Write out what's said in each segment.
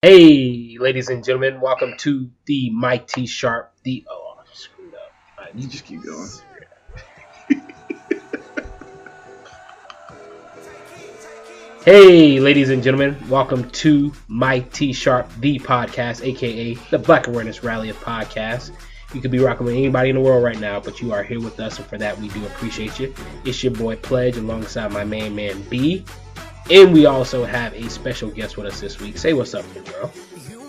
Hey, ladies and gentlemen, welcome to the Mike T. Sharp. I screwed up. You just keep going. Hey, ladies and gentlemen, welcome to Mike T. Sharp, the podcast, aka the Black Awareness Rally of Podcasts. You could be rocking with anybody in the world right now, but you are here with us, and for that we do appreciate you. It's your boy Pledge, alongside my main man B. And we also have a special guest with us this week. Say what's up, bro.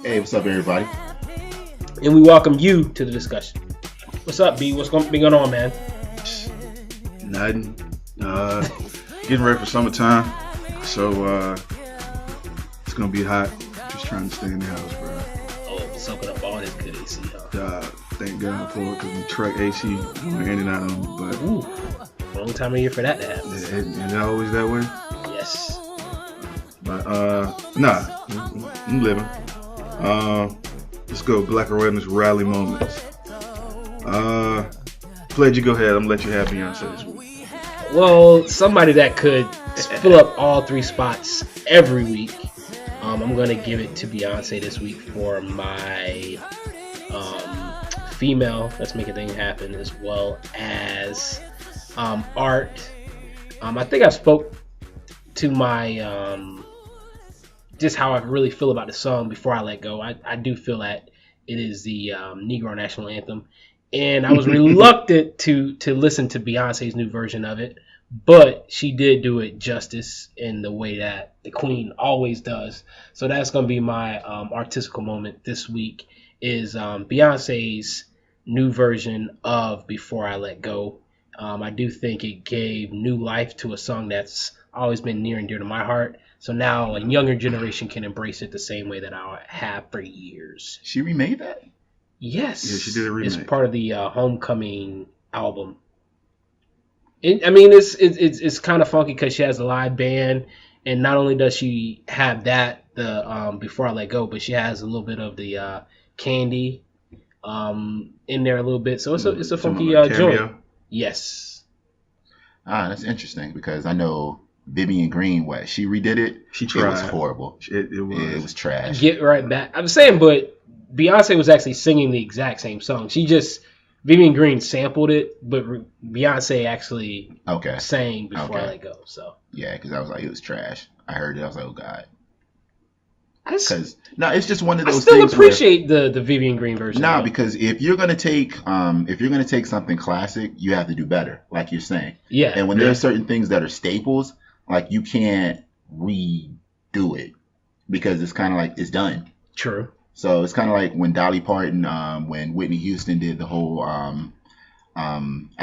Hey, what's up, everybody? And we welcome you to the discussion. What's up, B? What's going on, man? Nothing. Getting ready for summertime, so it's gonna be hot. Just trying to stay in the house, bro. Oh, soaking up all this good AC, huh? Thank God for it, because we truck AC going in and out on. But wrong time of year for that to happen. Isn't it always that way? Yes. But I'm living. Let's go. Black Awareness Rally moments. Pledge, you go ahead. I'm gonna let you have Beyonce this week. Well, somebody that could fill up all three spots every week. I'm gonna give it to Beyonce this week for my female. Let's make a thing happen, as well as art. I think I spoke to my just how I really feel about the song before I let go. I do feel that it is the Negro national anthem, and I was reluctant to listen to Beyonce's new version of it, but she did do it justice in the way that the Queen always does. So that's going to be my artistical moment this week, is Beyonce's new version of Before I Let Go. I do think it gave new life to a song that's always been near and dear to my heart. So now a younger generation can embrace it the same way that I have for years. She remade that? Yes. Yeah, she did a remake. It's part of the Homecoming album. It's kind of funky because she has a live band, and not only does she have that, the Before I Let Go, but she has a little bit of the Candy in there a little bit. So it's a funky joint. Yes. That's interesting, because I know Vivian Green, she redid it. She tried. It was horrible. It was trash. Get right back. I'm saying, but Beyonce was actually singing the exact same song. Vivian Green sampled it, but Beyonce actually sang Before I Let Go. So yeah, because I was like, it was trash. I heard it. I was like, oh god. Because it's just one of those things. I still appreciate the Vivian Green version. Nah, because if you're gonna take something classic, you have to do better, like you're saying. Yeah. And when there are certain things that are staples, like, you can't redo it, because it's kind of like it's done. True. So it's kind of like when Dolly Parton, when Whitney Houston did the whole, I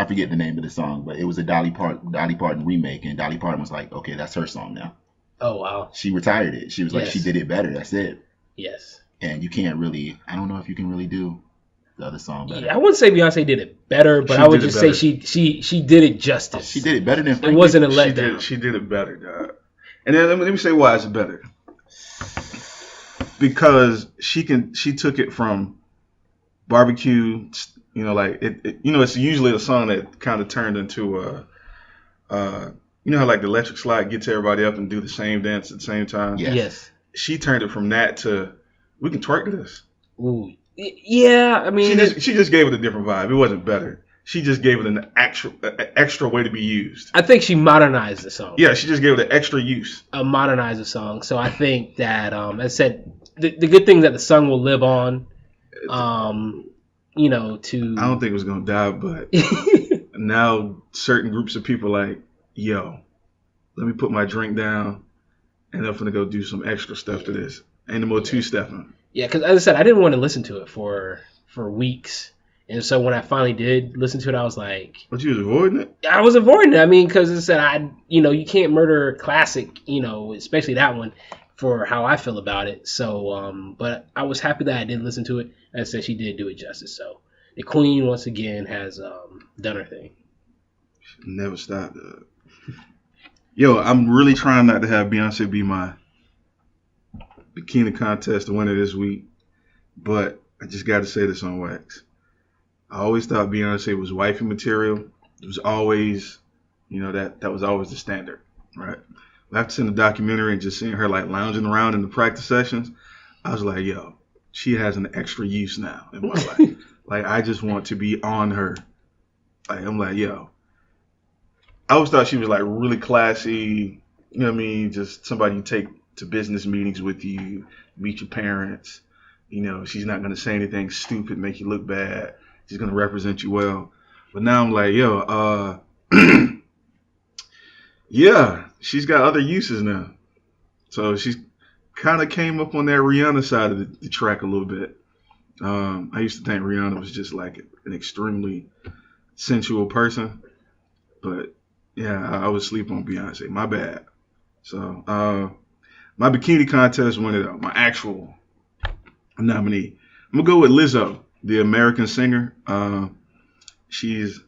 forget the name of the song, but it was a Dolly Parton remake, and Dolly Parton was like, okay, that's her song now. Oh, wow. She retired it. She was like, she did it better. That's it. Yes. And you can't really, I don't know if you can really do the other song better. Yeah, I wouldn't say Beyonce did it better, but I would just say she did it justice. She did it better than Frankie. It wasn't a letdown. She did it better, dog. And then let me say why it's better. Because she took it from barbecue, like it's usually a song that kind of turned into how like the electric slide gets everybody up and do the same dance at the same time. Yes. She turned it from that to, we can twerk to this. Ooh. Yeah, I mean, she just gave it a different vibe. It wasn't better. She just gave it an extra way to be used. I think she modernized the song. Yeah, she just gave it an extra use. Modernized the song. So I think that, as I said, the good thing that the song will live on, to... I don't think it was going to die, but now certain groups of people like, yo, let me put my drink down, and I'm going to go do some extra stuff to this. Ain't no more two-stepping. Yeah, because as I said, I didn't want to listen to it for weeks. And so when I finally did listen to it, I was like... But you was avoiding it? I was avoiding it. I mean, because as I said, you can't murder a classic, especially that one, for how I feel about it. So, but I was happy that I did listen to it. As I said, she did do it justice. So the Queen, once again, has done her thing. Never stopped. Yo, I'm really trying not to have Beyonce be my bikini contest winner this week, but I just got to say this on wax. I always thought Beyonce was wifey material. It was always, that was always the standard, right? After seeing the documentary and just seeing her like lounging around in the practice sessions, I was like, yo, she has an extra use now in my life. Like, I just want to be on her. Like, I'm like, yo. I always thought she was like really classy. You know what I mean? Just somebody you take to business meetings with you, meet your parents. You know, she's not gonna say anything stupid, make you look bad. She's gonna represent you well. But now I'm like, yo, yeah, she's got other uses now. So she's kind of came up on that Rihanna side of the track a little bit. I used to think Rihanna was just like an extremely sensual person, but yeah, I would sleep on Beyonce. My bad. So my bikini contest winner, my actual nominee, I'm gonna go with Lizzo, the American singer. She's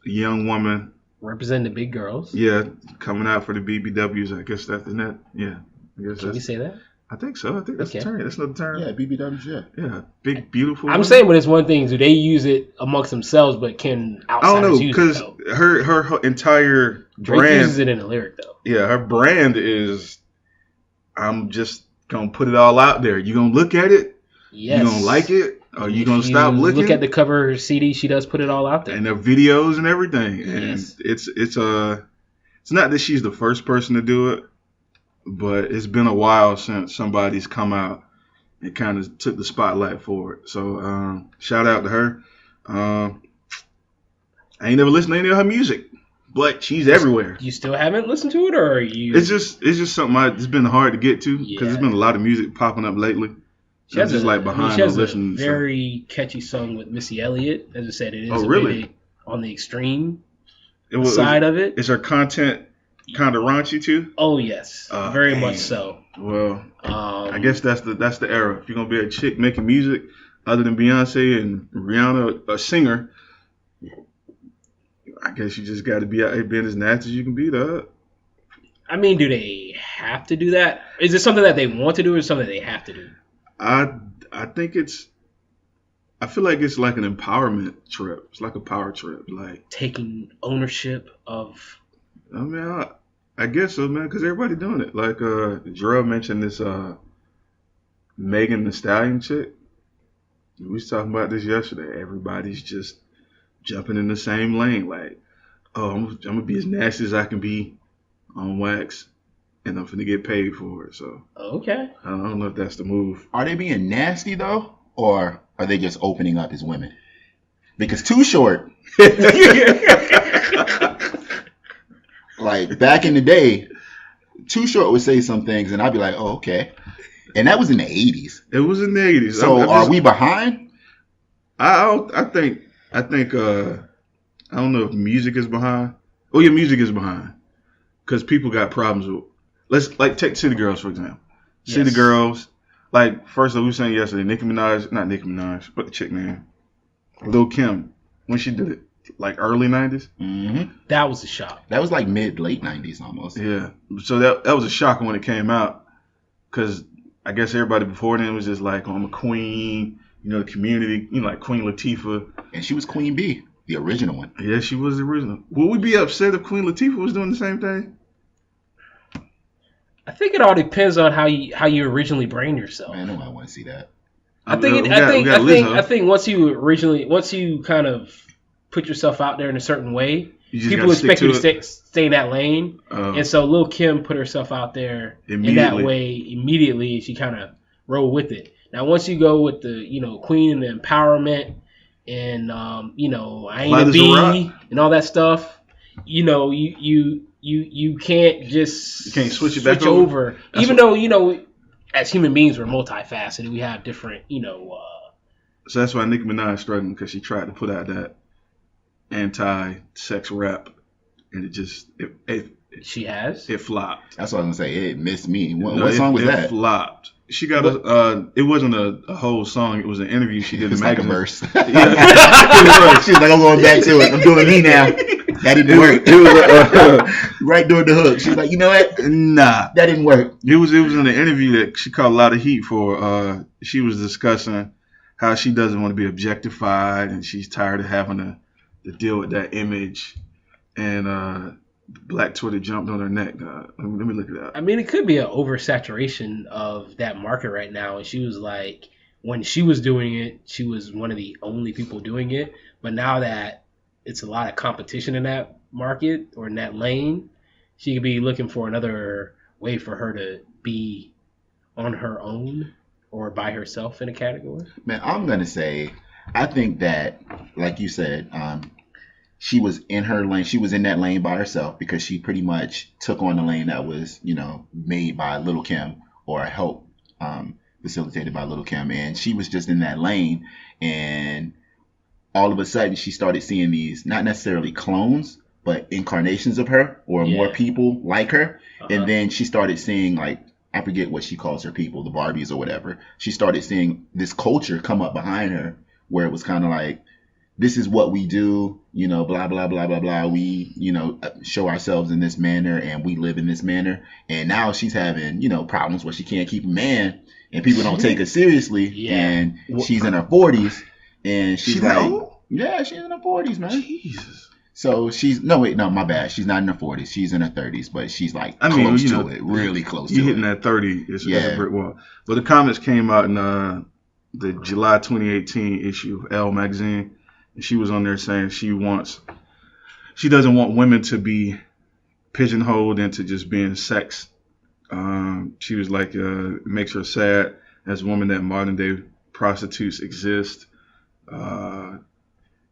a young woman. Representing the big girls. Yeah, coming out for the BBWs. I guess that's the net. Yeah. I guess Can we say that? I think so. I think that's the term. That's not the term. Yeah, BBWs, yeah. Yeah, big, beautiful. I'm saying, but it's one thing. Do they use it amongst themselves, but can outsiders I don't know, use because it? her entire Drake brand uses it in the lyric, though. Yeah, her brand is, I'm just going to put it all out there. You going to look at it? Yes. You going to like it? Or you going to stop looking? Look at the cover of her CD. She does put it all out there. And the videos and everything. And Yes. it's not that she's the first person to do it, but it's been a while since somebody's come out and kind of took the spotlight for it. So shout out to her. I ain't never listened to any of her music, but she's everywhere. You still haven't listened to it, or are you? It's just something it's been hard to get to because Yeah. there's been a lot of music popping up lately. She has just a, like behind she has a listening. very catchy song with Missy Elliott. As I said, it is Oh, really? really on the extreme So side of it. Is her content kind of raunchy too? Oh yes, very dang. much so. Well, I guess that's the era. If you're gonna be a chick making music other than Beyonce and Rihanna, a singer, I guess you just got to be out here being as nasty as you can be, though. I mean, do they have to do that? Is it something that they want to do, or something they have to do? I think I feel like it's like an empowerment trip. It's like a power trip, like Taking ownership of. I mean, I guess so, man, because everybody doing it. Like Jarrell mentioned this Megan Thee Stallion chick. We was talking about this yesterday. Everybody's just jumping in the same lane. Like, oh, I'm gonna be as nasty as I can be on wax, and I'm finna get paid for it. So Okay. I don't know if that's the move. Are they being nasty though, or are they just opening up as women? Because Too Short, like back in the day, Too Short would say some things, and I'd be like, "Oh, okay." And that was in the 80s. It was in the 80s. So are we behind? I think I don't know if music is behind. Oh yeah, music is behind because people got problems with. Let's like take City Girls for example. Yes. City Girls, like first of all, we were saying yesterday, not Nicki Minaj, but the chick name, Lil Kim, when she did it, like early 90s. Mm-hmm. That was a shock. That was like late 90s almost. Yeah, so that was a shock when it came out because I guess everybody before then was just like, oh, I'm a queen, you know, the community, you know, like Queen Latifah. And she was Queen Bee, the original one. Yeah, she was the original. Would we be upset if Queen Latifah was doing the same thing? I think it all depends on how you originally brand yourself. Man, nobody want to see that. I think once you kind of put yourself out there in a certain way, people expect you to stay in that lane. And so Lil Kim put herself out there in that way immediately. She kind of rolled with it. Now, once you go with the, you know, queen and the empowerment and, you know, I ain't a bee and all that stuff, you know, you can't just switch over. Even though, you know, as human beings, we're multifaceted. We have different, you know. So that's why Nicki Minaj is struggling because she tried to put out that anti-sex rap, and she has. It flopped. That's what I was gonna say. It missed me. What song was that? It flopped. She got it wasn't a whole song. It was an interview she did. It's in like a magazine. verse. She was like, I'm going back to it. I'm doing me now. That didn't work. It was right during the hook. She was like, you know what? Nah, that didn't work. It was in an interview that she caught a lot of heat for. She was discussing how she doesn't want to be objectified and she's tired of having to deal with that image. And Black Twitter jumped on her neck. Let me look it up. I mean, it could be an oversaturation of that market right now. And she was like, when she was doing it, she was one of the only people doing it. But now that it's a lot of competition in that market or in that lane, she could be looking for another way for her to be on her own or by herself in a category. Man, I'm gonna say, I think that, like you said, she was in her lane. She was in that lane by herself because she pretty much took on the lane that was, made by Little Kim or helped facilitated by Little Kim, and she was just in that lane. And all of a sudden, she started seeing these not necessarily clones, but incarnations of her or more people like her. And then she started seeing, like, I forget what she calls her people, the Barbies or whatever. She started seeing this culture come up behind her where it was kind of like, this is what we do, blah, blah, blah, blah, blah. We, show ourselves in this manner and we live in this manner. And now she's having, problems where she can't keep a man and people don't take her seriously. Yeah. And she's in her 40s and she's like, yeah, she's in her 40s, man. Jesus. So my bad. She's not in her 40s. She's in her 30s, but she's like close to it, really close to it. You're hitting that 30, it's a brick wall. But the comments came out in the July 2018 issue of Elle magazine. And she was on there saying she doesn't want women to be pigeonholed into just being sex. She was like, it makes her sad as a woman that modern day prostitutes exist.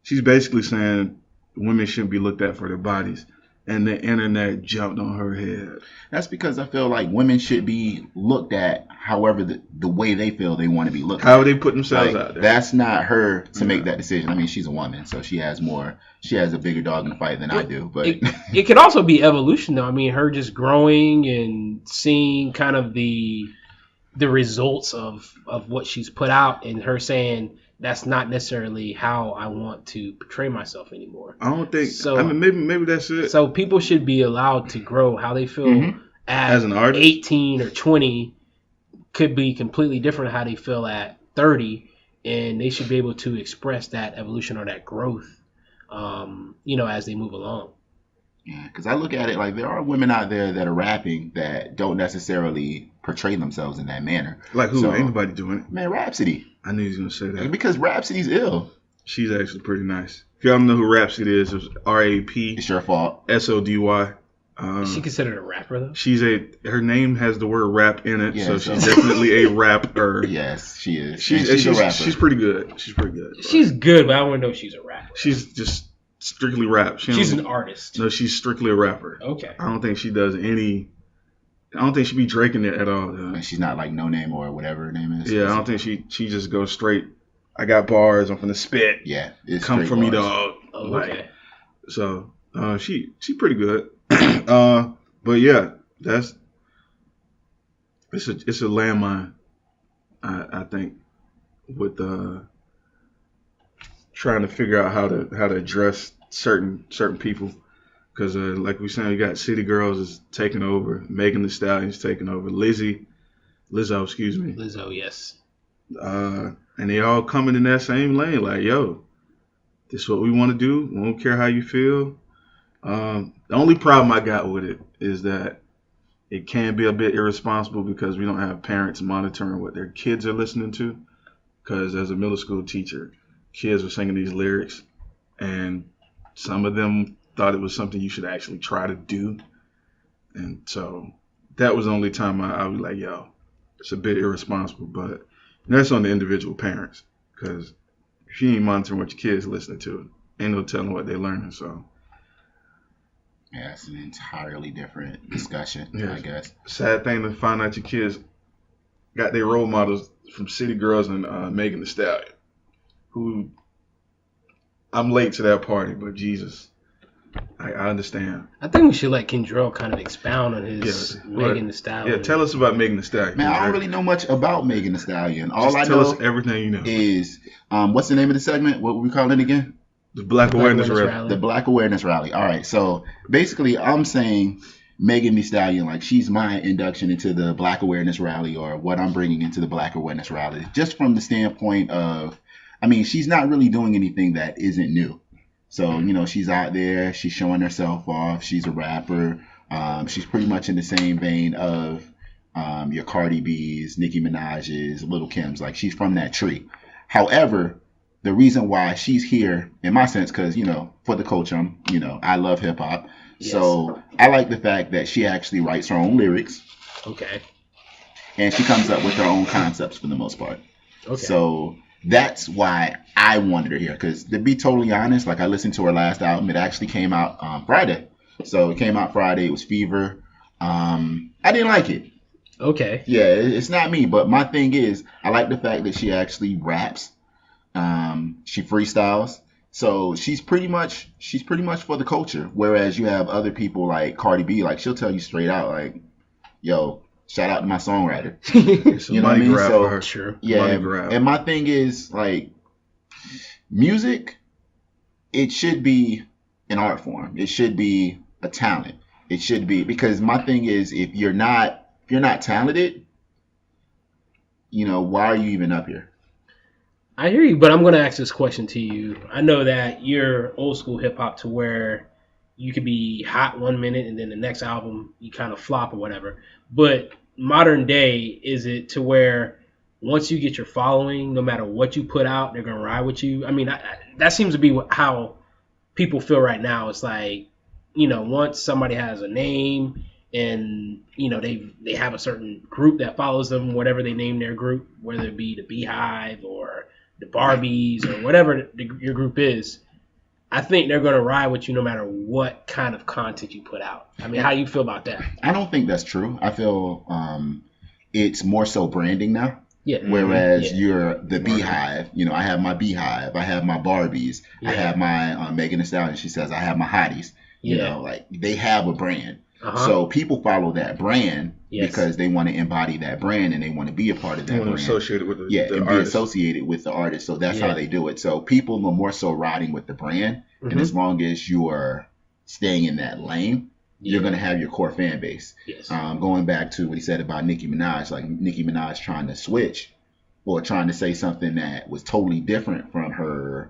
She's basically saying women shouldn't be looked at for their bodies. And the internet jumped on her head. That's because I feel like women should be looked at however the way they feel they want to be looked at. How they put themselves out there. That's not her to make that decision. I mean, she's a woman, so she has a bigger dog in the fight than I do. But it could also be evolution, though. I mean, her just growing and seeing kind of the results of what she's put out, and her saying, that's not necessarily how I want to portray myself anymore. I don't think so. I mean, maybe that's it. So people should be allowed to grow how they feel as an artist. 18 or 20 could be completely different how they feel at 30, and they should be able to express that evolution or that growth, as they move along. Yeah, because I look at it like there are women out there that are rapping that don't necessarily portray themselves in that manner. Like who? Ain't nobody doing it. Man, Rhapsody. I knew he was going to say that. Because Rhapsody's ill. She's actually pretty nice. If y'all don't know who Rhapsody is, it's R-A-P. It's your fault. S-O-D-Y. Is she considered a rapper, though? Her name has the word rap in it, so she's definitely a rapper. Yes, she is. She's a rapper. She's pretty good. She's pretty good. She's good, but I want to know if she's a rapper. She's just strictly rap. She's an artist. No, she's strictly a rapper. Okay. I don't think she does any... I don't think she be drinking it at all. And she's not like No Name or whatever her name is. Yeah, I don't think she just goes straight. I got bars. I'm finna spit. Yeah, it's come from me, dog. Oh, okay. So she pretty good. But yeah, it's a landmine. I think with trying to figure out how to address certain people. Because, like we said, you got City Girls is taking over. Megan Thee Stallion's taking over. Lizzo, excuse me. Lizzo, yes. And they all coming in that same lane. Like, yo, this is what we want to do. We don't care how you feel. The only problem I got with it is that it can be a bit irresponsible because we don't have parents monitoring what their kids are listening to. Because as a middle school teacher, kids were singing these lyrics. And some of them thought it was something you should actually try to do. And so that was the only time I was like, yo, it's a bit irresponsible. But that's on the individual parents. Because if you ain't monitoring what your kids listening to, ain't no telling what they're learning. So yeah, it's an entirely different discussion, I guess. Sad thing to find out your kids got their role models from City Girls and Megan Thee Stallion. Who, I'm late to that party, but Jesus. I understand. I think we should let Kendrell kind of expound on his Megan Thee Stallion. Yeah, tell us about Megan Thee Stallion. Man, I don't really know much about Megan Thee Stallion. All I know tell us everything you know. Is what's the name of the segment? What we call it again? The Black Awareness Rally. The Black Awareness Rally. All right. So basically, I'm saying Megan Thee Stallion, like she's my induction into the Black Awareness Rally, or what I'm bringing into the Black Awareness Rally, just from the standpoint of, I mean, she's not really doing anything that isn't new. So, she's out there, she's showing herself off, she's a rapper. She's pretty much in the same vein of your Cardi B's, Nicki Minaj's, Lil' Kim's. Like, she's from that tree. However, the reason why she's here, in my sense, because, for the culture, I love hip hop. Yes. So I like the fact that she actually writes her own lyrics. Okay. And she comes up with her own concepts for the most part. Okay. So that's why I wanted her here. Because to be totally honest, like, I listened to her last album. It actually came out Friday. So it came out Friday. It was Fever. I didn't like it. Okay. Yeah, it's not me. But my thing is, I like the fact that she actually raps. She freestyles. So she's pretty much for the culture. Whereas you have other people like Cardi B, like, she'll tell you straight out, like, yo, shout out to my songwriter. You know what I mean? So sure. Yeah. And my thing is, like, music, it should be an art form. It should be a talent. It should be, because my thing is, if you're not talented, why are you even up here? I hear you, but I'm going to ask this question to you. I know that you're old school hip hop to where you could be hot 1 minute and then the next album you kind of flop or whatever. But modern day, is it to where once you get your following, no matter what you put out, they're going to ride with you? I mean, that seems to be how people feel right now. It's like, once somebody has a name and, they have a certain group that follows them, whatever they name their group, whether it be the Beehive or the Barbies or whatever your group is, I think they're going to ride with you no matter what kind of content you put out. I mean, how do you feel about that? I don't think that's true. I feel it's more so branding now. Yeah. Whereas you're the Beehive, I have my Beehive, I have my Barbies, I have my Megan Thee Stallion. She says I have my hotties. Like, they have a brand. So people follow that brand because they want to embody that brand and they want to be a part of that brand. Associated with the and artist. Be associated with the artist. So that's how they do it. So people are more so riding with the brand. And as long as you are staying in that lane, you're going to have your core fan base. Yes. Going back to what he said about Nicki Minaj, like Nicki Minaj trying to switch or trying to say something that was totally different from her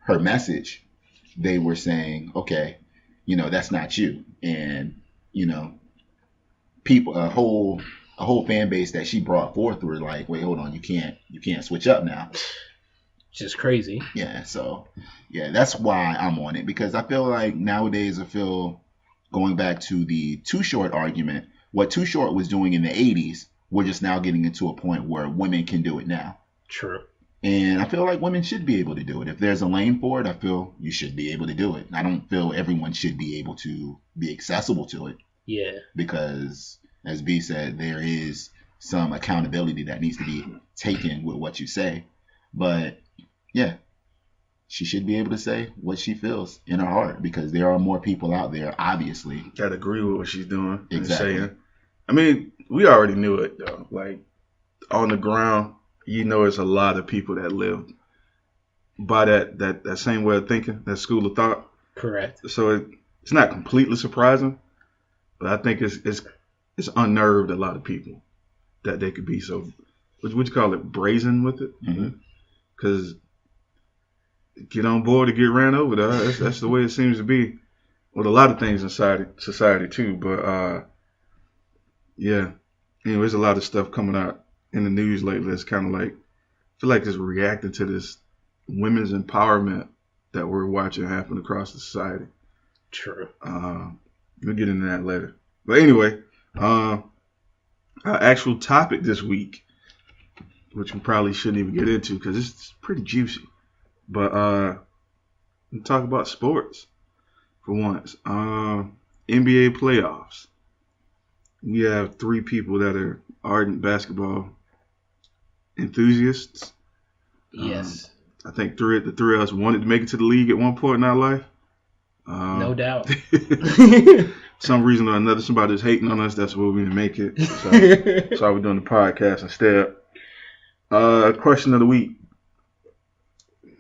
message. They were saying, okay, that's not you. And, people, a whole fan base that she brought forth were like, wait, hold on, you can't switch up now. Just crazy. Yeah. So, yeah, that's why I'm on it, because I feel like nowadays, going back to the Too Short argument, what Too Short was doing in the 80s, we're just now getting into a point where women can do it now. True. And I feel like women should be able to do it. If there's a lane for it, I feel you should be able to do it. I don't feel everyone should be able to be accessible to it. Yeah. Because, as B said, there is some accountability that needs to be taken with what you say. But, yeah, she should be able to say what she feels in her heart, because there are more people out there, obviously, that agree with what she's doing. Exactly. And saying. I mean, we already knew it, though. Like, on the ground, there's a lot of people that live by that same way of thinking, that school of thought. Correct. So it's not completely surprising, but I think it's unnerved a lot of people that they could be so, what you call it, brazen with it. Because get on board to get ran over, though. That's the way it seems to be with a lot of things in society too. But yeah, there's a lot of stuff coming out in the news lately. It's kind of like, I feel like it's reacting to this women's empowerment that we're watching happen across the society. True. We'll get into that later. But anyway, our actual topic this week, which we probably shouldn't even get into because it's pretty juicy. But we'll talk about sports for once. NBA playoffs. We have 3 people that are ardent basketball enthusiasts. Yes. I think the three of us wanted to make it to the league at one point in our life. No doubt. Some reason or another, somebody's hating on us. That's why we didn't make it. So that's why we're doing the podcast instead. Question of the week.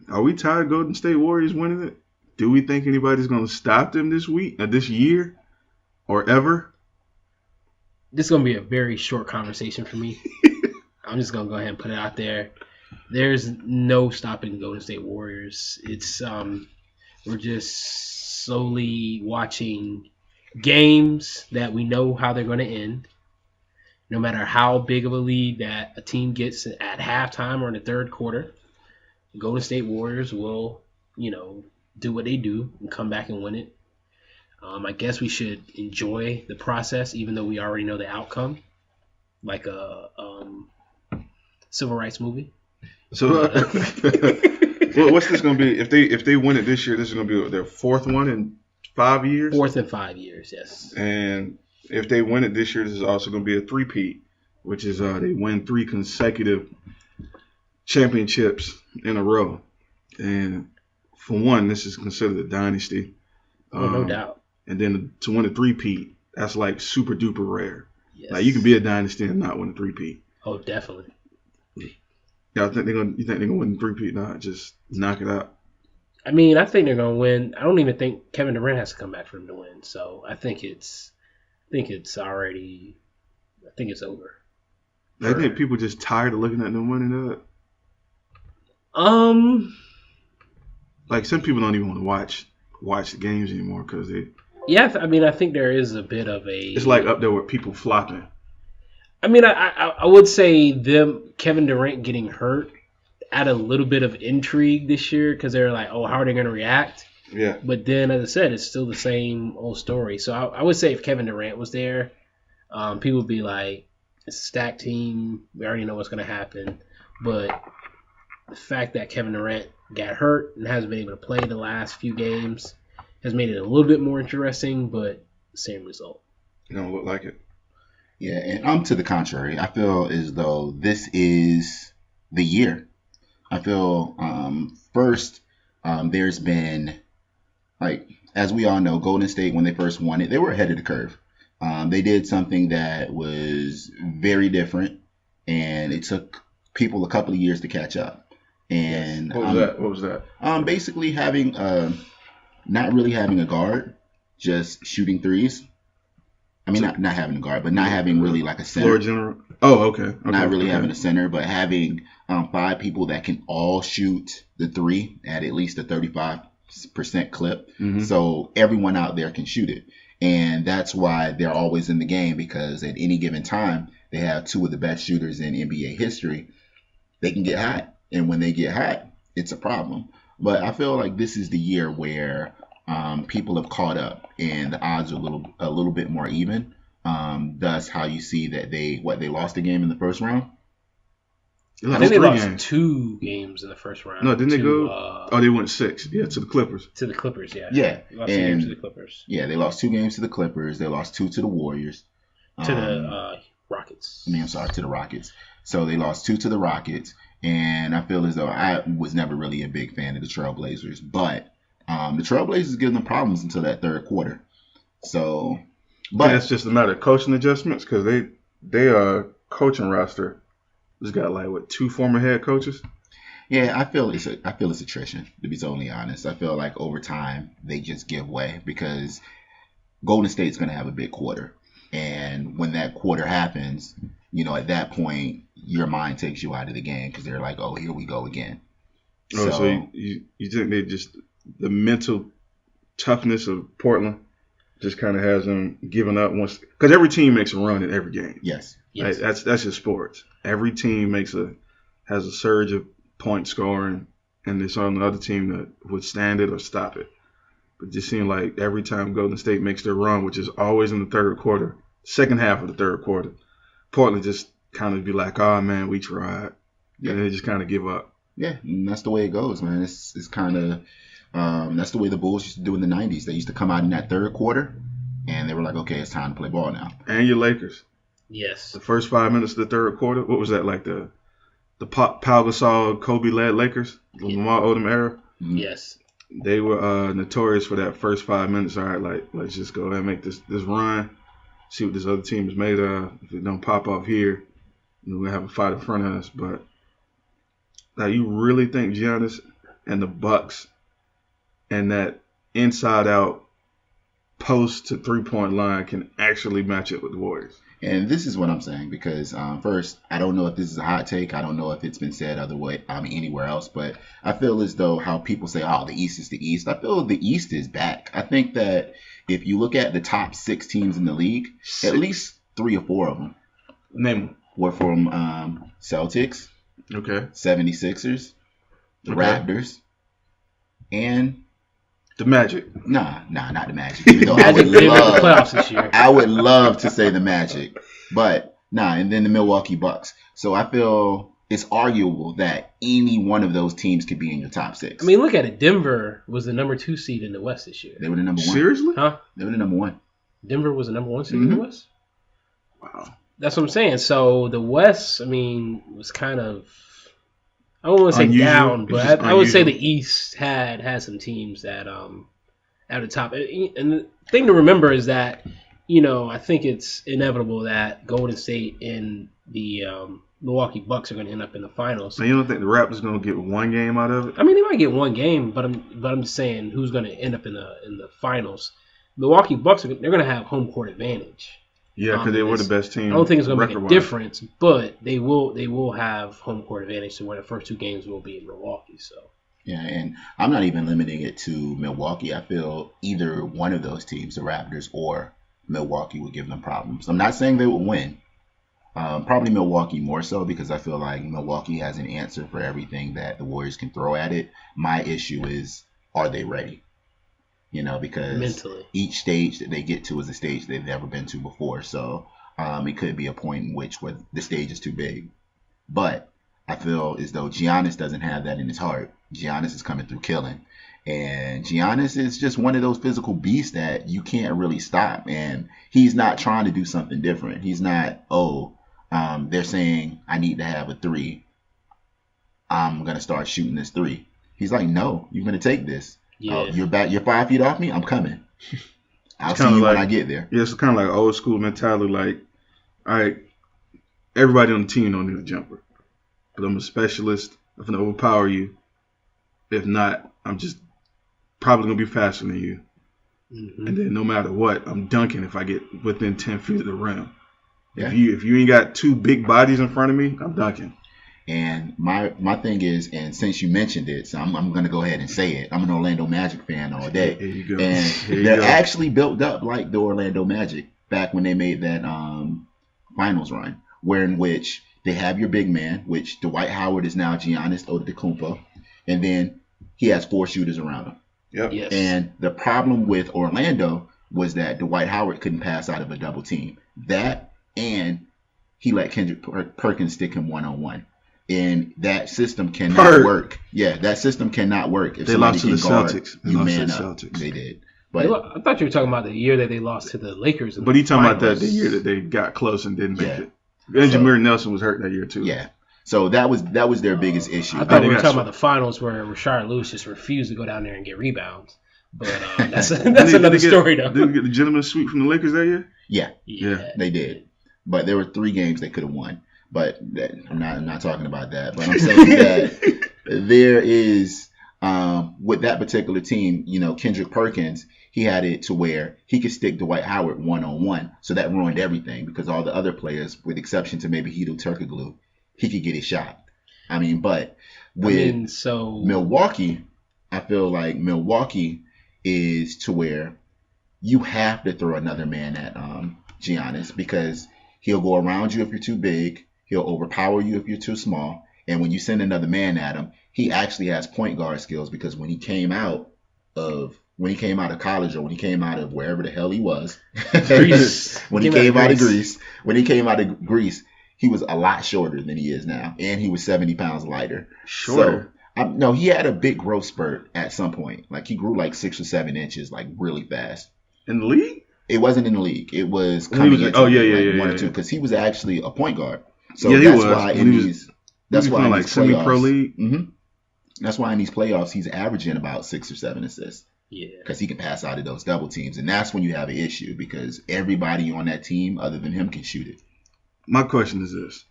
Are we tired of Golden State Warriors winning it? Do we think anybody's going to stop them this year, or ever? This is going to be a very short conversation for me. I'm just going to go ahead and put it out there. There's no stopping Golden State Warriors. It's We're just slowly watching games that we know how they're going to end. No matter how big of a lead that a team gets at halftime or in the third quarter, the Golden State Warriors will, do what they do and come back and win it. I guess we should enjoy the process, even though we already know the outcome, like a civil rights movie. So, well, what's this going to be? If they win it this year, this is going to be their fourth one in 5 years. Fourth in 5 years, yes. And if they win it this year, this is also going to be a three-peat, which is they win 3 consecutive championships in a row. And for one, this is considered a dynasty. No doubt. And then to win a three-peat, that's like super duper rare. Yes. Like you can be a dynasty and not win a three-peat. Oh, definitely. Yeah, you think they're gonna win the three-peat? Not just knock it out. I mean, I think they're gonna win. I don't even think Kevin Durant has to come back for them to win. So I think it's already. I think it's over. I think people just tired of looking at them winning that. Like some people don't even want to watch the games anymore because they. Yeah, I mean, I think there is a bit of a. It's like up there with people flopping. I mean, I would say Kevin Durant getting hurt add a little bit of intrigue this year because they're like, oh, how are they going to react? Yeah. But then, as I said, it's still the same old story. So I would say if Kevin Durant was there, people would be like, it's a stacked team. We already know what's going to happen. But the fact that Kevin Durant got hurt and hasn't been able to play the last few games has made it a little bit more interesting, but same result. It don't look like it. Yeah, and I'm to the contrary. I feel as though this is the year. I feel first there's been, like, as we all know, Golden State, when they first won it, they were ahead of the curve. They did something that was very different, and it took people a couple of years to catch up. And What was that? Basically having not really having a guard, just shooting threes. I mean, not having a guard, but not having really like a center. Floor general. Oh, okay. Not really having a center, but having 5 people that can all shoot the three at least a 35% clip. Mm-hmm. So everyone out there can shoot it. And that's why they're always in the game, because at any given time, they have 2 of the best shooters in NBA history. They can get hot. And when they get hot, it's a problem. But I feel like this is the year where people have caught up and the odds are a little bit more even. Thus how you see that they lost a game in the first round. I think they lost 2 games in the first round. No, didn't they go? They went 6. Yeah, to the Clippers. To the Clippers, yeah. Yeah. They lost 2 games to the Clippers. Yeah, they lost 2 games to the Clippers. They lost 2 to the Warriors. To the Rockets. I'm sorry, to the Rockets. So they lost 2 to the Rockets. And I feel as though I was never really a big fan of the Trailblazers. But the Trailblazers give them problems until that third quarter. So, but that's just a matter of coaching adjustments because they coaching roster has got like 2 former head coaches. Yeah, I feel it's attrition, to be totally honest. I feel like over time they just give way because Golden State's going to have a big quarter, and when that quarter happens, at that point your mind takes you out of the game because they're like, oh, here we go again. Oh, so you think they just the mental toughness of Portland just kind of has them giving up once, because every team makes a run in every game. Yes. Right? That's just sports. Every team has a surge of point scoring, and it's on the other team to withstand it or stop it. But it just seems like every time Golden State makes their run, which is always in the third quarter, second half of the third quarter, Portland just kind of be like, oh man, we tried. Yeah. And they just kind of give up. Yeah, and that's the way it goes, man. It's kind of that's the way the Bulls used to do in the 90s. They used to come out in that third quarter, and they were like, okay, it's time to play ball now. And your Lakers. Yes. The first 5 minutes of the third quarter, what was that, like the Pau Gasol, Kobe-led Lakers, the Lamar Odom era? Yes. They were notorious for that first 5 minutes. All right, let's just go ahead and make this run, see what this other team is made of. If it don't pop off here, we're going to have a fight in front of us. But now, you really think Giannis and the Bucks and that inside-out post to three-point line can actually match up with the Warriors? And this is what I'm saying because first, I don't know if this is a hot take. I don't know if it's been said anywhere else, but I feel as though how people say, "Oh, the East is the East." I feel the East is back. I think that if you look at the top 6 teams in the league, at least 3 or 4 of them Name were from Celtics, them. Okay. 76ers, the Okay. Raptors, and The Magic. Nah, not the Magic. Even though Magic didn't make the playoffs this year. I would love to say the Magic, but nah. And then the Milwaukee Bucks. So I feel it's arguable that any one of those teams could be in your top 6. I mean, look at it. Denver was the number 2 seed in the West this year. They were the number 1. Seriously? Huh? They were the number 1. Denver was the number 1 seed in the Mhm. West? Wow. That's what I'm saying. So the West, I mean, was kind of, I don't want to say Unusual. down, It's but just I would say unusual. the East had some teams that at the top. And the thing to remember is that, I think it's inevitable that Golden State and the Milwaukee Bucks are going to end up in the finals. So you don't think the Raptors going to get one game out of it? I mean, they might get one game, but I'm just saying who's going to end up in the finals. Milwaukee Bucks they're going to have home court advantage. Yeah, because they were the best team. I don't think it's going to make a record-wise. difference, but they will have home court advantage to where the first 2 games will be in Milwaukee. So Yeah, and I'm not even limiting it to Milwaukee. I feel either one of those teams, the Raptors or Milwaukee, would give them problems. I'm not saying they would win. Probably Milwaukee more so because I feel like Milwaukee has an answer for everything that the Warriors can throw at it. My issue is, are they ready? Because mentally, each stage that they get to is a stage they've never been to before. So it could be a point in which where the stage is too big. But I feel as though Giannis doesn't have that in his heart. Giannis is coming through killing. And Giannis is just one of those physical beasts that you can't really stop. And he's not trying to do something different. He's not, they're saying I need to have a 3. I'm going to start shooting this 3. He's like, no, you're going to take this. yeah. You're back. You're 5 feet off me. I'm coming. I'll It's see kinda you when like- I get there. Yeah, it's kind of like old school mentality. Like, all right, everybody on the team don't need a jumper, but I'm a specialist. I'm gonna overpower you. If not, I'm just probably gonna be faster than you. Mhm. And then no matter what, I'm dunking if I get within 10 feet of the rim. Yeah. If you ain't got 2 big bodies in front of me, I'm dunking. And my thing is, and since you mentioned it, so I'm going to go ahead and say it. I'm an Orlando Magic fan all day. Here you go. And Here you they're go. actually built up like the Orlando Magic back when they made that finals run, where in which they have your big man, which Dwight Howard is now Giannis Antetokounmpo, and then he has 4 shooters around him. Yep. Yes. And the problem with Orlando was that Dwight Howard couldn't pass out of a double team. That and he let Kendrick Perkins stick him 1-on-1. And that system cannot work. Yeah, that system cannot work. If They somebody lost to can the guard, Celtics. They you lost to man the up. Celtics. They did. But I thought you were talking about the year that they lost to the Lakers. In But he talking about finals. the year that they got close and didn't make Yeah. it. And Jameer Nelson was hurt that year too. yeah, so that was their biggest issue. I thought we they were got talking some- about the finals where Rashard Lewis just refused to go down there and get rebounds. But that's Didn't another they get- story, though. Didn't they get the gentleman's sweep from the Lakers that year? Yeah, Yeah. they did. But there were 3 games they could have won. But I'm not talking about that. But I'm saying that there is with that particular team, Kendrick Perkins, he had it to where he could stick Dwight Howard 1-on-1. So that ruined everything because all the other players, with exception to maybe Hedo Turkoglu, he could get his shot. I mean, but with So Milwaukee, I feel like Milwaukee is to where you have to throw another man at Giannis because he'll go around you if you're too big. He'll overpower you if you're too small. And when you send another man at him, he actually has point guard skills because when he came out of college or when he came out of wherever the hell he was, Greece. when he Came came out out of of Greece, he was a lot shorter than he is now, and he was 70 pounds lighter. Shorter. So, no, he had a big growth spurt at some point. Like he grew like 6 or 7 inches, like really fast. In the league? It wasn't in the league. It was When he coming was- into oh, yeah, like yeah, 1 or yeah. 2 because he was actually a point guard. So Yeah, he that's was. why When in he was- these that's he was why in playing, these like, semi-pro playoffs- league? Mhm. That's why in these playoffs he's averaging about 6 or 7 assists yeah. because he can pass out of those double teams, and that's when you have an issue because everybody on that team other than him can shoot it. My question is this.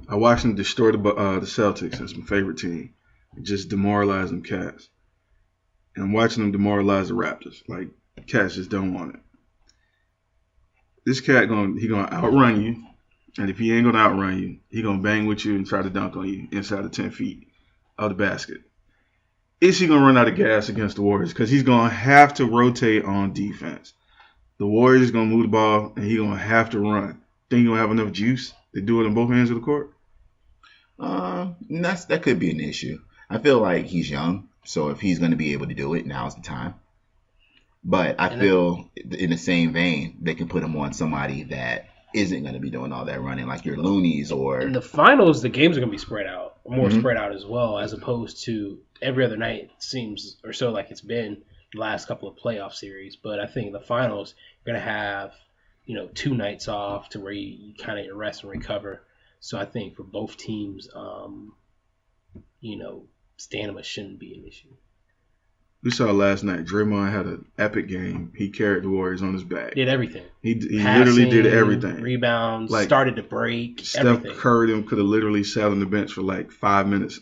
I watched him destroy the Celtics. That's my favorite team. Just demoralize them cats. And I'm watching them demoralize the Raptors. Like, cats just don't want it. This cat gonna outrun you, and if he ain't gonna outrun you, he gonna bang with you and try to dunk on you inside of 10 feet of the basket. Is he gonna run out of gas against the Warriors? Because he's gonna have to rotate on defense. The Warriors gonna move the ball, and he's gonna have to run. Think he's gonna have enough juice to do it on both ends of the court? That could be an issue. I feel like he's young, so if he's going to be able to do it, now's the time. But I feel in the same vein, they can put him on somebody that isn't going to be doing all that running, like your Loonies or. In the finals, the games are going to be spread out, more spread out as well, as opposed to every other night. It seems or so like it's been the last couple of playoff series. But I think in the finals, you're going to have 2 nights off to where you kind of rest and recover. So I think for both teams, stamina shouldn't be an issue. We saw last night, Draymond had an epic game. He carried the Warriors on his back. Did everything. He literally did everything. Rebounds, started to break, Steph everything. Curry could have literally sat on the bench for like 5 minutes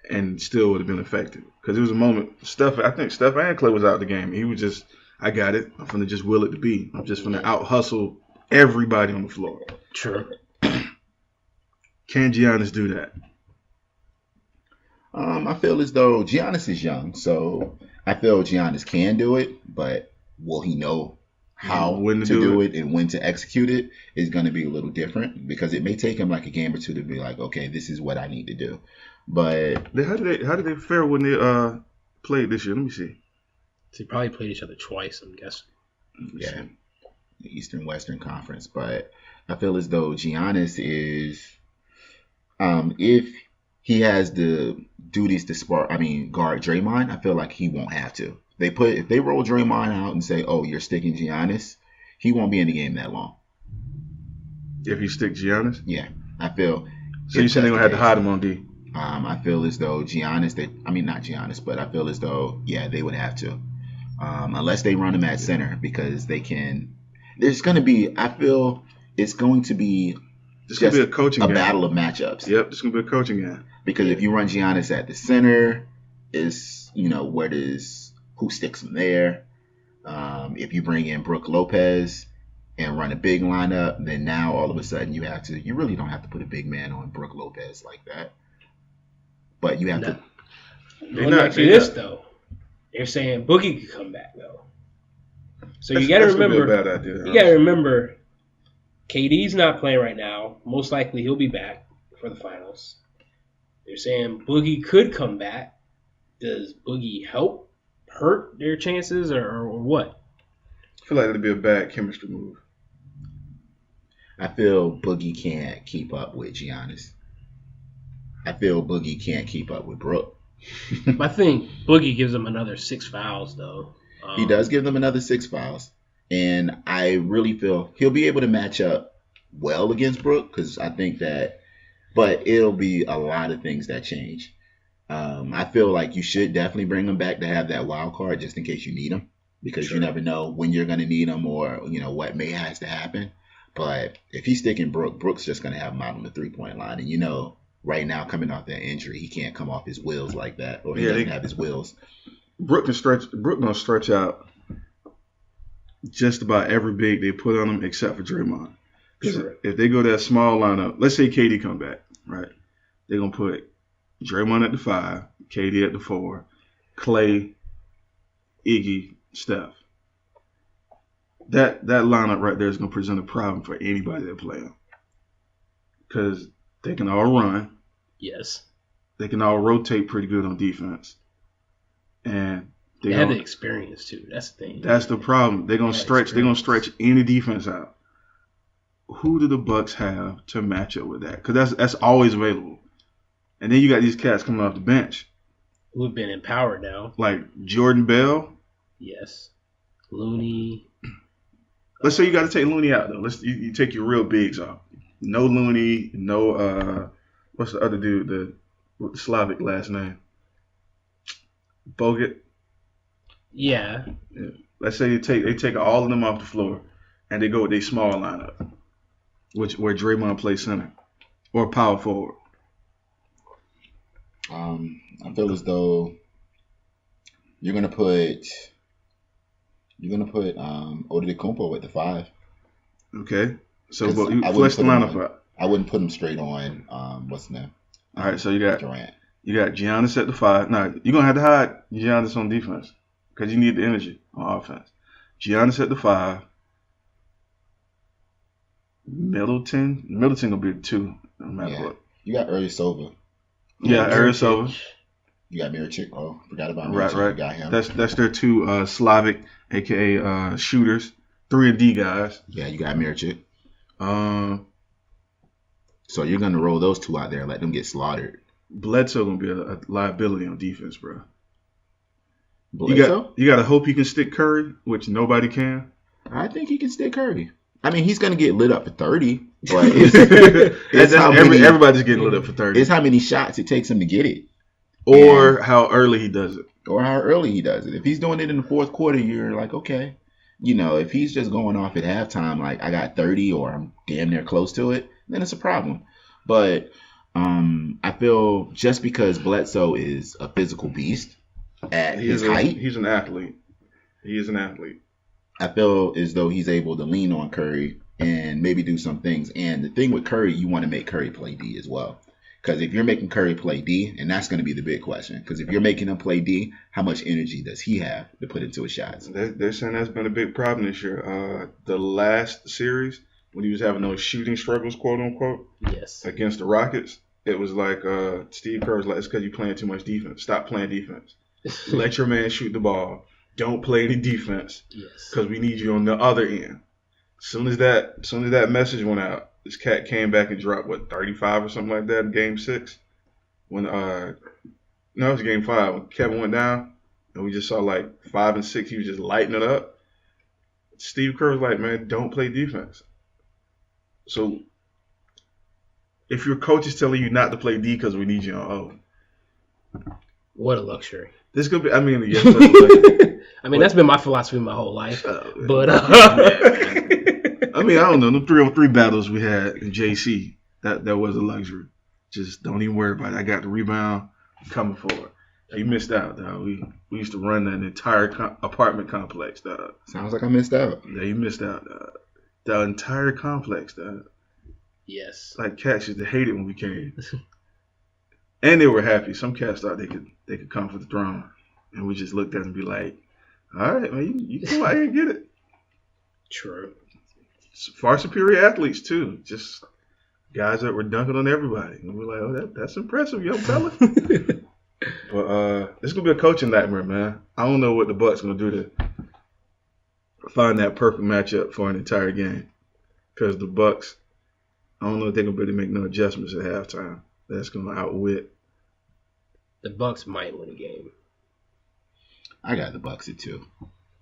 and still would have been effective. Because it was a moment. I think Steph and Clay was out the game. He was just, I got it. I'm going to just will it to be. I'm just going to out-hustle everybody on the floor. True. Can Giannis do that? I feel as though Giannis is young, so I feel Giannis can do it, but will he know how to do it and when to execute it is going to be a little different because it may take him like a game or two to be like, okay, this is what I need to do. But how did they fare when they played this year? Let me see. They probably played each other twice, I'm guessing. Yeah, the Eastern-Western Conference. But I feel as though Giannis is, if he has the duties to guard Draymond, I feel like he won't have to. If they roll Draymond out and say, oh, you're sticking Giannis, he won't be in the game that long. If you stick Giannis? Yeah, I feel. So you said they're going to have to hide him on D? I feel as though Giannis, not Giannis, but I feel as though, yeah, they would have to. Unless they run him at center because they can. There's going to be, I feel it's going to be It's going to be a coaching game. Battle of matchups. Yep, it's going to be a coaching game. Because if you run Giannis at the center, who sticks him there? If you bring in Brook Lopez and run a big lineup, then now all of a sudden you really don't have to put a big man on Brook Lopez like that. But you have to. Though. They're saying Boogie could come back though. So you got to remember. Bad idea, you got to remember, KD's not playing right now. Most likely he'll be back for the finals. They're saying Boogie could come back. Does Boogie hurt their chances, or what? I feel like it'd be a bad chemistry move. I feel Boogie can't keep up with Giannis. I feel Boogie can't keep up with Brook. I think Boogie gives them another 6 fouls, though. He does give them another 6 fouls. And I really feel he'll be able to match up well against Brook because I think that, but it'll be a lot of things that change. I feel like you should definitely bring him back to have that wild card just in case you need him because you never know when you're going to need him or, what may has to happen. But if he's sticking Brook's just going to have him out on the 3-point line. And, right now coming off that injury, he can't come off his wheels like that or he doesn't have his wheels. Brook gonna stretch out just about every big they put on him except for Draymond. Sure. If they go that small lineup, let's say KD come back, right? They're gonna put Draymond at the 5, KD at the 4, Clay, Iggy, Steph. That lineup right there is gonna present a problem for anybody that play them because they can all run. Yes. They can all rotate pretty good on defense. And they have the experience too. That's the thing. That's the problem. They're gonna stretch any defense out. Who do the Bucks have to match up with that? Because that's always available. And then you got these cats coming off the bench. Who've been empowered now. Like Jordan Bell. Yes. Looney. Let's say you got to take Looney out though. You take your real bigs off. No Looney. No what's the other dude? With the Slavic last name. Bogut. Yeah. Let's say they take all of them off the floor and they go with their small lineup, where Draymond plays center or power forward. I feel as though you're gonna put Odedikumpo at the 5. Okay. So, 'Cause but you I wouldn't flesh the put him lineup on- out. I wouldn't put him straight on. What's his name? All right. So you got Durant. Giannis at the 5. Now you're gonna have to hide Giannis on defense because you need the energy on offense. Giannis at the 5. Middleton gonna be the 2 no matter Yeah. what. You got Ilyasova. Yeah, Arizona. You got Mirotic. Oh, forgot about Right, Mirotic. right. You got him. That's their 2 Slavic, aka shooters, 3 and D guys. Yeah, you got Mirotic. Um, So you're gonna roll those 2 out there and let them get slaughtered. Bledsoe gonna be a liability on defense, bro. Bledsoe? You got to hope he can stick Curry, which nobody can. I think he can stick Curry. I mean, he's gonna get lit up for 30, but Everybody's getting lit up for 30. It's how many shots it takes him to get it, Or how early he does it. or how early he does it. If he's doing it in the fourth quarter, you're like, okay. If he's just going off at halftime, like I got 30 or I'm damn near close to it, then it's a problem. But I feel just because Bledsoe is a physical beast at his height, he's an athlete. He is an athlete. I feel as though he's able to lean on Curry and maybe do some things. And the thing with Curry, you want to make Curry play D as well. Because if you're making Curry play D, and that's going to be the big question. Because if you're making him play D, how much energy does he have to put into his shots? They're saying that's been a big problem this year. The last series, when he was having those shooting struggles, quote unquote, Yes. against the Rockets, it was like Steve Kerr was like, it's because you're playing too much defense. Stop playing defense. Let your man shoot the ball. Don't play any defense. Yes. Because we need you on the other end. Soon as that message went out, this cat came back and dropped 35 or something like that in Game 6. When it was Game 5 when Kevin went down, and we just saw like 5 and 6. He was just lighting it up. Steve Kerr was like, man, don't play defense. So if your coach is telling you not to play D because we need you on O, What a luxury. this could be. I mean, yes, that's a luxury. I mean, that's been my philosophy my whole life. But I mean, I don't know. The 3-on-3 battles we had in JC, that was a luxury. Just don't even worry about it. I got the rebound coming forward. You missed out, dog. We used to run that entire apartment complex, dog. Sounds like I missed out. Yeah, you missed out, dog. The entire complex, dog. yes. Like cats used to hate it when we came, and they were happy. Some cats thought they could come for the throne, and we just looked at them and be like, "All right, man, you can go out here and get it." True. Far superior athletes too, just guys that were dunking on everybody, and we're like, "Oh, that's impressive, young fella." But it's gonna be a coaching nightmare, man. I don't know what the Bucks gonna do to find that perfect matchup for an entire game, because the Bucks, I don't know if they're gonna be able to make no adjustments at halftime. That's gonna outwit. The Bucks might win a game. I got the Bucks at 2,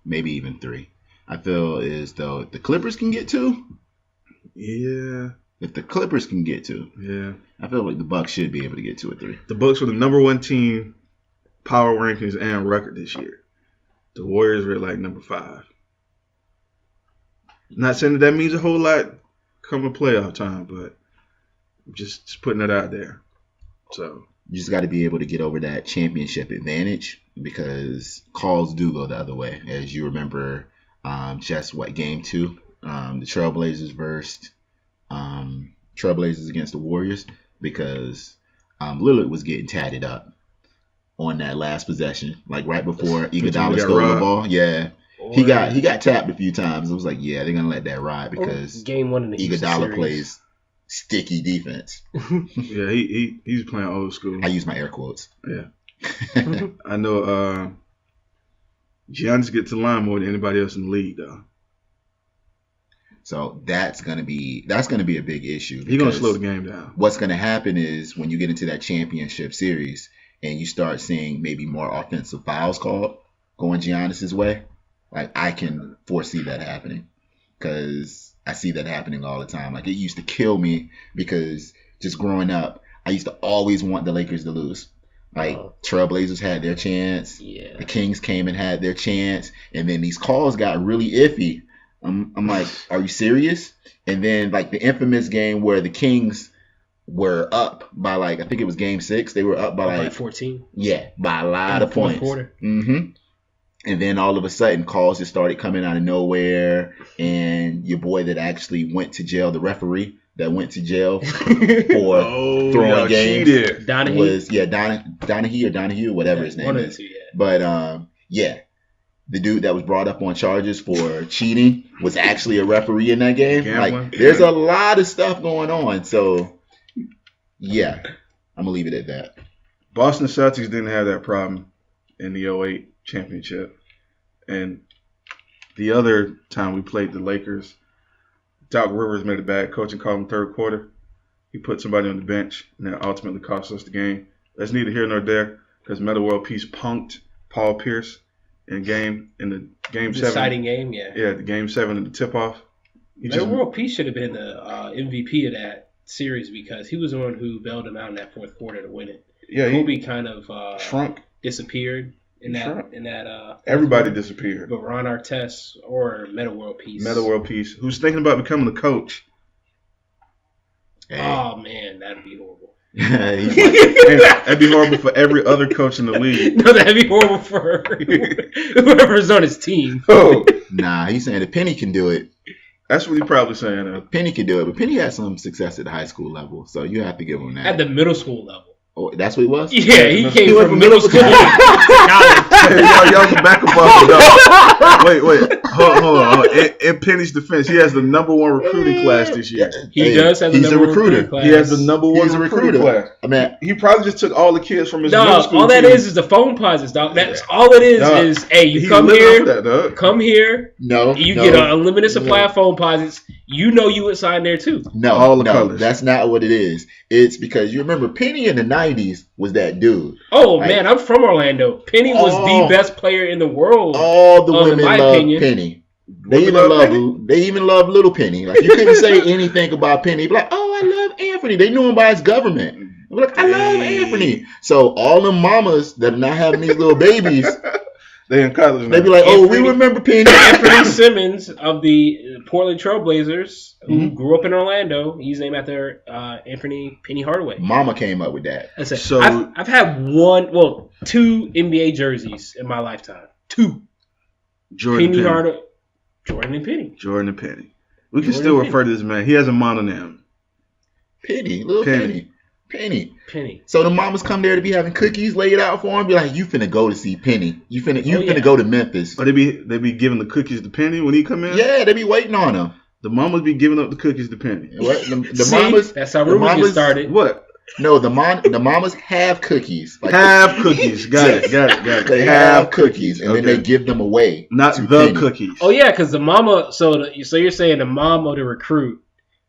maybe even 3. I feel as though if the Clippers can get 2, Yeah, if the Clippers can get 2, yeah. I feel like the Bucks should be able to get 2 or 3. The Bucks were the number 1 team, power rankings and record this year. The Warriors were like number 5. Not saying that means a whole lot come playoff time, but just putting it out there. So You just got to be able to get over that championship advantage because calls do go the other way. As you remember, game 2, the Trailblazers versus Trailblazers against the Warriors, because Lillard was getting tatted up on that last possession, like right before Iguodala stole the ball. Yeah, he got tapped a few times. It was like, yeah, they're gonna let that ride because Game 1 in the Houston Iguodala series. plays sticky defense. yeah, he's playing old school. I use my air quotes. Yeah, I know. Giannis gets to the line more than anybody else in the league, though. So that's gonna be a big issue. He's gonna slow the game down. What's gonna happen is when you get into that championship series and you start seeing maybe more offensive fouls called going Giannis's way, like I can foresee that happening because I see that happening all the time. Like it used to kill me because just growing up, I used to always want the Lakers to lose. Like Trailblazers had their chance, Yeah. the Kings came and had their chance, and then these calls got really iffy. I'm like, are you serious? And then like the infamous game where the Kings were up by like, I think it was game 6. They were up by like 14. Yeah, by a lot In the of fourth points. quarter. Mm-hmm. And then all of a sudden, calls just started coming out of nowhere. And your boy that actually went to jail, the referee that went to jail for throwing games, cheated. Donahue, whatever his name is. But the dude that was brought up on charges for cheating was actually a referee in that game. Gambling. Like, there's a lot of stuff going on. So, yeah, I'm gonna leave it at that. Boston Celtics didn't have that problem in the 08 championship. And the other time we played the Lakers, Doc Rivers made a bad coaching call in the third quarter. He put somebody on the bench, and that ultimately cost us the game. That's neither here nor there, because Metta World Peace punked Paul Pierce in the game 7. Deciding game, yeah. Yeah, the game 7 of the tip-off. Metta World Peace should have been the MVP of that series because he was the one who bailed him out in that fourth quarter to win it. Yeah, Kobe kind of shrunk. Disappeared in that. Everybody disappeared. But Ron Artest or Metta World Peace. Metta World Peace, who's thinking about becoming a coach. Hey. Oh man, that'd be horrible. That'd be horrible for every other coach in the league. No, that'd be horrible for whoever's on his team. Oh, Nah, he's saying that Penny can do it. that's what he's probably saying. Penny can do it, but Penny had some success at the high school level, so you have to give him that. At the middle school level. Oh, that's what he was? Yeah, he came went from middle school to college. Hey, y'all can back up off it. Wait. Hold on. In Penny's defense, he has the number 1 recruiting class this year. He does have the he's number a recruiter. Class. He has the number 1 He's a recruiting recruiter. class. I mean, He probably just took all the kids from his middle Dog, school all that team. is the phone pauses, dog. That's all it is. Dog, Is hey, you He's come living here, off that, dog. come here. no. You get an unlimited supply of phone posits. You know you would sign there too. All the colors. That's not what it is. It's because you remember Penny in the 90s was that dude. Oh man, I'm from Orlando. Penny was the best player in the world. All the women in my love opinion. Penny. They even love little Penny. Like, you couldn't say anything about Penny. Be like, oh, I love Anthony. They knew him by his government. Be like, I love Anthony. So all the mamas that are not having these little babies, They in college now. they be like, oh, we remember Penny. Anthony Simmons of the Portland Trailblazers, who grew up in Orlando. He's named after Anthony Penny Hardaway. Mama came up with that. That's it. So- I've had two NBA jerseys in my lifetime. Two. Jordan Penny Penny. Hardaway. Jordan and Penny. Jordan and Penny. We can Jordan still and refer to this man. He has a mononym. Penny, little Penny. Penny. So the mamas come there to be having cookies laid out for him. Be like, you finna go to see Penny. You finna go to Memphis. Or they be giving the cookies to Penny when he come in? Yeah, they be waiting on him. The mamas be giving up the cookies to Penny. What? The See, mamas. that's how the rumors get mamas- started. What? No, the mamas have cookies. Like, Have cookies. Got it. they have cookies, and then Okay. they give them away. Not to the Penny. cookies. Oh yeah, because the mama. So you're saying the mom of the recruit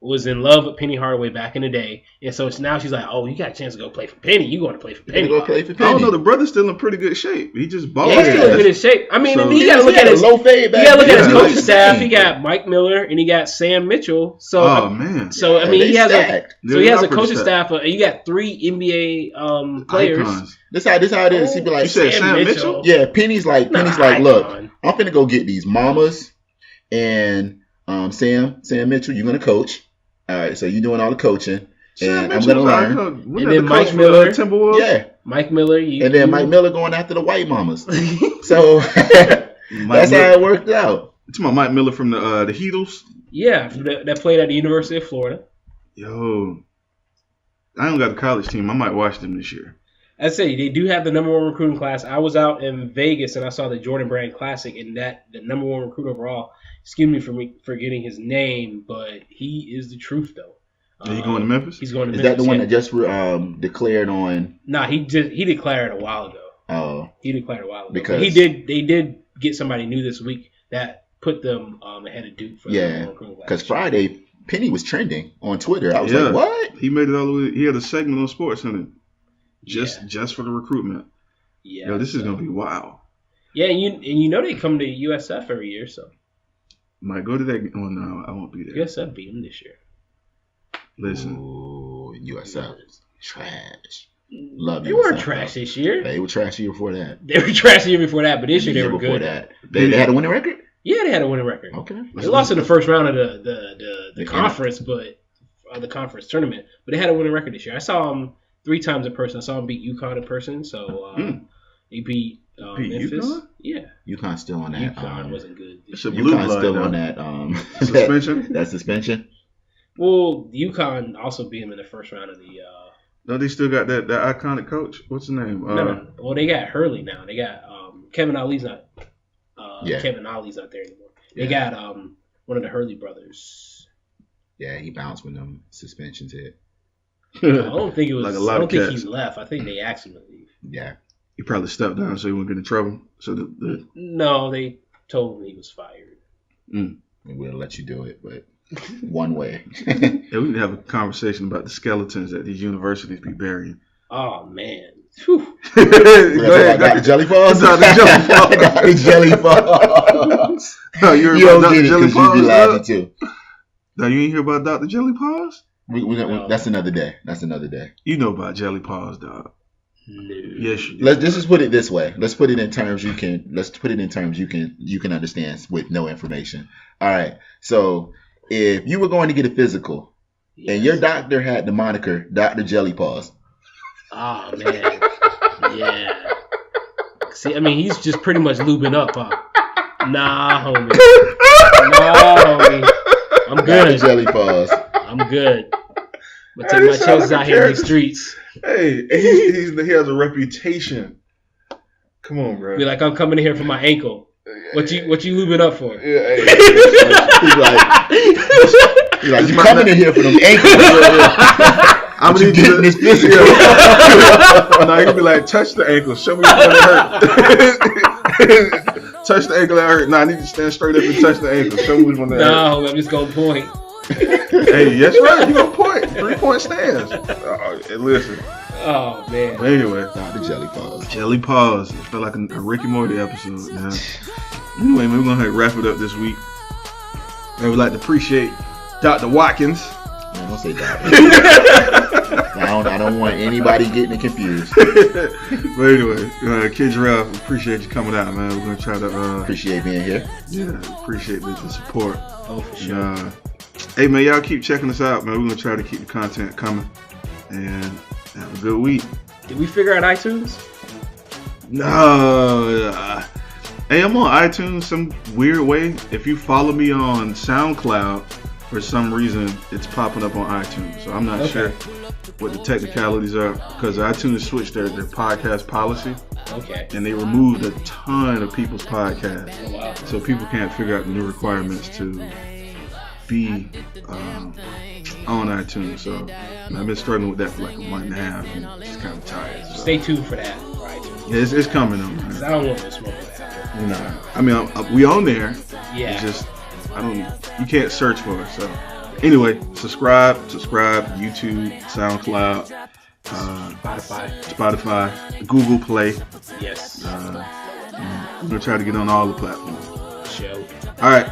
was in love with Penny Hardaway back in the day, and so now she's like, "Oh, you got a chance to go play for Penny. You going to play for They Penny? go play for I Penny. don't know. The brother's still in pretty good shape. He just balled. Yeah, he's still in good shape. I mean, So- you got to look at his low fade. You got to look at his Yeah. coaching staff. He got Mike Miller and he got Sam Mitchell. So Oh, man. So I mean, They he has stacked. so he has a They're coaching stacked. staff. You got 3 NBA players. Icons. This how it is. He be like, You said Sam Mitchell? yeah. Penny's like, Nah, look, icon. I'm finna go get these mamas and Sam Mitchell. You're gonna coach. All right, so you're doing all the coaching, and I'm gonna learn. And then Mike Miller. Timberwolves? Yeah, Mike Miller. and then Mike Miller going after the white mamas. So that's how it worked out. It's my Mike Miller from the Heatles. Yeah, that played at the University of Florida. Yo, I don't got a college team. I might watch them this year. I say they do have the number 1 recruiting class. I was out in Vegas and I saw the Jordan Brand Classic, and that the number 1 recruit overall. Excuse me for forgetting his name, but he is the truth though. Are you going to Memphis? He's going to Is Memphis. that the one yeah. that just declared on? Nah, he declared a while ago. Oh, He declared a while ago. Because- But they did get somebody new this week that put them ahead of Duke for the number 1 recruiting class. because Friday Penny was trending on Twitter. I was Yeah. like, what? He made it all the way. He had a segment on SportsCenter just for the recruitment. Yeah, Yo, this is so- gonna be wild. Yeah, and you know they come to USF every year, so Might go to that. Oh no, I won't be there. USF beat them this year. Listen, Ooh, USF trash. Love They weren't USF, trash though. this year. They were trash the year before that. They were trash the year before that, but this year The they year were before good. that. They had a winning record? Yeah, they had a winning record. Okay. They lost in the first round of the The conference, but the conference tournament. But they had a winning record this year. I saw them 3 times in person. I saw them beat UConn in person. So He beat Memphis. UConn? Yeah. UConn's still on that. UConn wasn't good. It's a blue UConn's blood, still though. on that Suspension? that suspension. Well, UConn also beat him in the first round of the. No, they still got that iconic coach. What's his name? No. Well, they got Hurley now. They got Kevin Ali's not. Yeah. Kevin Ali's not there anymore. They got one of the Hurley brothers. Yeah, he bounced when them suspensions hit. I don't think it was. Like a lot I don't of think cats. he left. I think they asked him to leave. Yeah. He probably stepped down so he wouldn't get in trouble. So No, they told him he was fired. We'll let you do it, but one way. yeah, we need to have a conversation about the skeletons that these universities be burying. Oh man. Whew. Go ahead, Dr. Jelly Falls? Dr. Jelly Falls. Dr. Jelly Falls. No, you heard You about don't Dr. get it Jelly because you be Paws? laughing too. No, you ain't hear about Dr. Jelly Paws? No. That's another day. That's another day. You know about Jelly Paws, dog. No. Yes, you do. Let's just put it this way. Let's put it in terms you can. Let's put it in terms you can understand with no information. All right. So if you were going to get a physical, and your doctor had the moniker Dr. Jelly Paws. Oh man. Yeah. See, I mean, he's just pretty much lubing up, huh? Nah, homie. Nah, homie. I'm Dr. good. Jelly Paws. I'm good. I'm gonna Hey, take my this sound chances like a out here in character. these streets. Hey, he has a reputation. Come on, bro. Be like, I'm coming in here for my ankle. What you lubing up for? Yeah, hey. He's like, you coming in here for them ankles. I'm But you gonna getting this physical. No, you be like, touch the ankle. Show me what's gonna hurt. Touch the ankle that hurt. Nah, I need you to stand straight up and touch the ankle. Show me which one that hurt. No, I'm just gonna point. Hey, that's right. You gonna point. 3-point stands. Hey, listen. Oh man. But anyway, Dr. Jelly Paws. Jelly Paws. It felt like a Ricky Morty episode, man. Anyway, man, we're gonna wrap it up this week. And we'd like to appreciate Dr. Watkins. Man, don't say doctor. I don't want anybody getting it confused. But anyway, Kendrell, we appreciate you coming out, man. We're gonna try to Appreciate being here. yeah, appreciate the support. Oh, for sure. Hey man, y'all keep checking us out, man. We're gonna try to keep the content coming and have a good week. Did we figure out iTunes? No, hey, I'm on iTunes some weird way. If you follow me on SoundCloud, for some reason it's popping up on iTunes. So I'm not sure what the technicalities are because iTunes switched their podcast policy Okay. and they removed a ton of people's podcasts. Oh, wow. So people can't figure out the new requirements to be on iTunes. So I've been struggling with that for like a month and a half and just kind of tired. So. Stay tuned for that. For iTunes. Yeah, it's coming on. Cause I don't want to smoke with that. No, I mean we on there. Yeah. It's just you can't search for it. So anyway, subscribe, YouTube, SoundCloud, Spotify, Google Play. Yes. I'm gonna try to get on all the platforms. Show. All right.